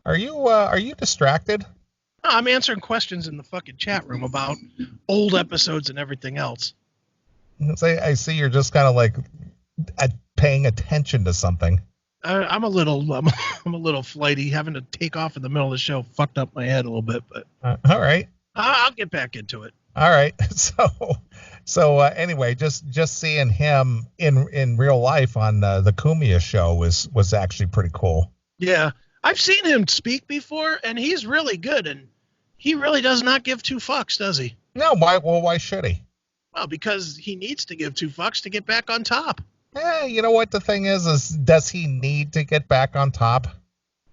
Are you distracted? I'm answering questions in the fucking chat room about old episodes and everything else. I see you're just kind of like paying attention to something. I'm a little flighty. Having to take off in the middle of the show fucked up my head a little bit, but All right. I'll get back into it. All right. So anyway, just seeing him in real life on the Kumia show was actually pretty cool. Yeah, I've seen him speak before, and he's really good, and he really does not give two fucks, does he? No, why should he? Well, because he needs to give two fucks to get back on top. You know what the thing is does he need to get back on top?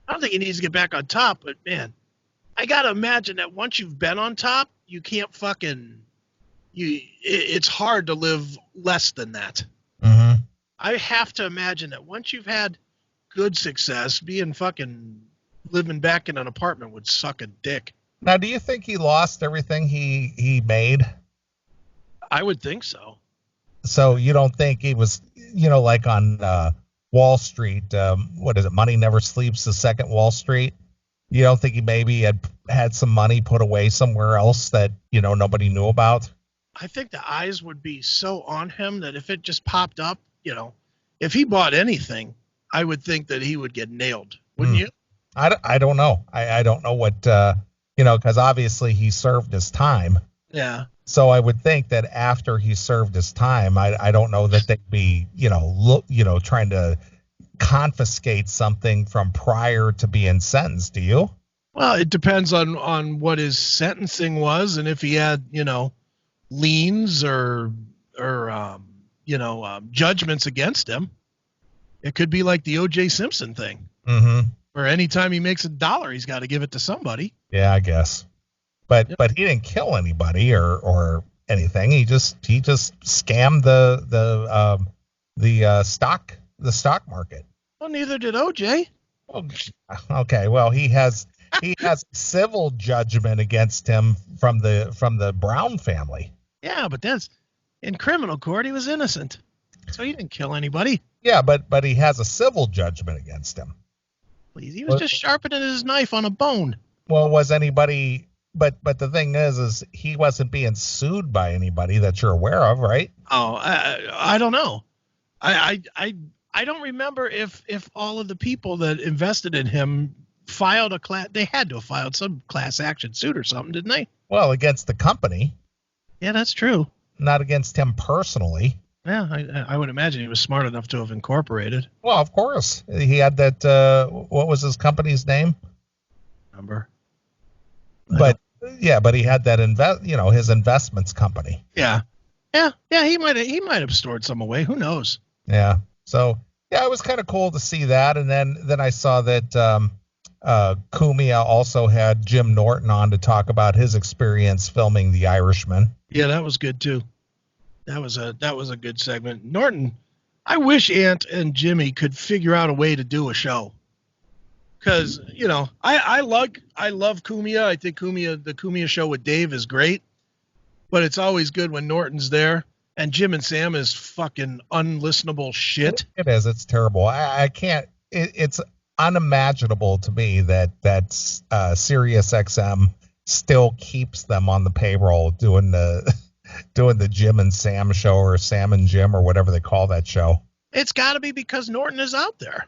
I don't think he needs to get back on top, but man, I gotta imagine that once you've been on top, you can't it's hard to live less than that. Mm-hmm. I have to imagine that once you've had good success, living back in an apartment would suck a dick. Now, do you think he lost everything he made? I would think so. So you don't think he was, like on Wall Street, what is it? Money Never Sleeps, the second Wall Street. You don't think he maybe had some money put away somewhere else that, nobody knew about? I think the eyes would be so on him that if it just popped up, if he bought anything, I would think that he would get nailed. Wouldn't you? I don't know. I don't know what, because obviously he served his time. Yeah. So I would think that after he served his time, I don't know that they'd be, trying to confiscate something from prior to being sentenced. Do you? Well, it depends on what his sentencing was, and if he had, liens or judgments against him. It could be like the O.J. Simpson thing, where anytime he makes $1, he's got to give it to somebody. Yeah, I guess. But he didn't kill anybody or anything. He just scammed the stock market. Well, neither did O.J. Okay, well he has civil judgment against him from the Brown family. Yeah, but that's in criminal court. He was innocent, so he didn't kill anybody. Yeah, but he has a civil judgment against him. Please, he was just sharpening his knife on a bone. Well, was anybody? But the thing is he wasn't being sued by anybody that you're aware of, right? Oh, I don't know. I don't remember if all of the people that invested in him filed they had to have filed some class action suit or something, didn't they? Well, against the company. Yeah, that's true. Not against him personally. Yeah, I would imagine he was smart enough to have incorporated. Well, of course. He had that, what was his company's name? Number. But he had that his investments company. Yeah. He might have stored some away. Who knows? Yeah. So yeah, it was kind of cool to see that. And then I saw that Kumia also had Jim Norton on to talk about his experience filming The Irishman. Yeah, that was good too. That was a good segment. Norton, I wish Ant and Jimmy could figure out a way to do a show. Because, I love Kumia. I think the Kumia show with Dave is great. But it's always good when Norton's there. And Jim and Sam is fucking unlistenable shit. It is. It's terrible. I can't. It's unimaginable to me that Sirius XM still keeps them on the payroll doing the Jim and Sam show, or Sam and Jim, or whatever they call that show. It's got to be because Norton is out there.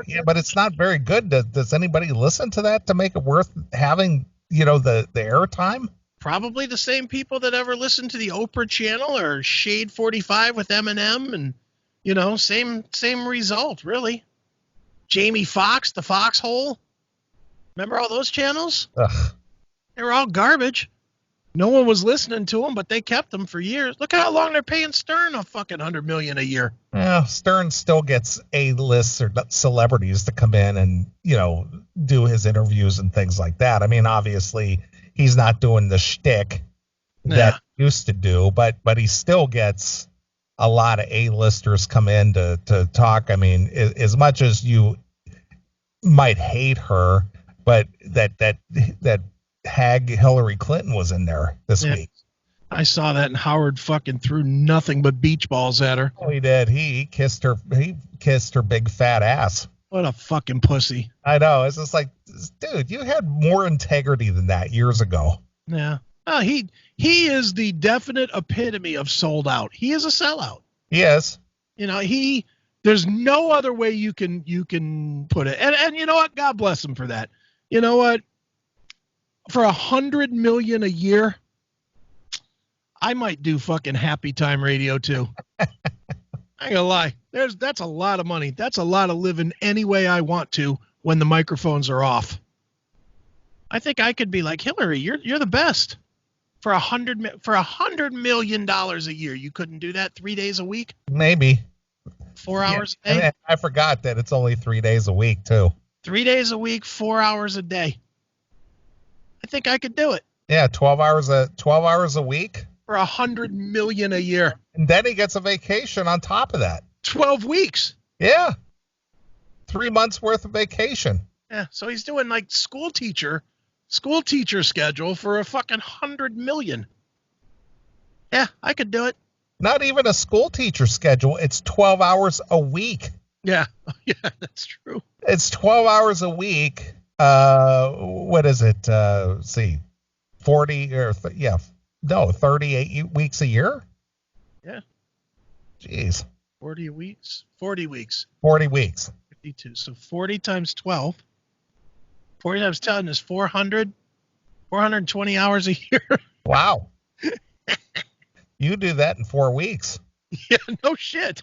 Yeah, but it's not very good. Does anybody listen to that to make it worth having, the airtime? Probably the same people that ever listen to the Oprah channel or Shade 45 with Eminem, and same result, really. Jamie Foxx, the Foxhole. Remember all those channels? Ugh. They were all garbage. No one was listening to them, but they kept them for years. Look how long they're paying Stern a fucking $100 million a year. Yeah, Stern still gets A-lists or celebrities to come in and, do his interviews and things like that. I mean, obviously, he's not doing the shtick that he used to do, but he still gets a lot of A-listers come in to talk. I mean, as much as you might hate her, but that hag Hillary Clinton was in there this week. I saw that, and Howard fucking threw nothing but beach balls at her. Oh, he did. He kissed her. He kissed her big fat ass. What a fucking pussy. I know. It's just like, dude, you had more integrity than that years ago. Yeah. He is the definite epitome of sold out. He is a sellout. Yes. You know, there's no other way you can put it. And you know what? God bless him for that. You know what? For $100 million a year, I might do fucking happy time radio too. I ain't gonna lie. That's a lot of money. That's a lot of living any way I want to when the microphones are off. I think I could be like, Hillary, you're the best. For $100 million a year, you couldn't do that 3 days a week? Maybe. 4 hours a day? And I forgot that it's only 3 days a week too. 3 days a week, 4 hours a day. I think I could do it. Yeah, 12 hours a week. For $100 million a year. And then he gets a vacation on top of that. 12 weeks. Yeah. 3 months worth of vacation. Yeah, so he's doing like school teacher schedule for a fucking $100 million. Yeah, I could do it. Not even a school teacher schedule. It's 12 hours a week. Yeah, that's true. It's 12 hours a week. What is it? Let's see, 38 weeks a year. Yeah. Jeez. 40 weeks. 40 weeks. 40 weeks. 52. So 40 times 12. 40 times 10 is 420 hours a year. Wow. You do that in 4 weeks. Yeah, no shit.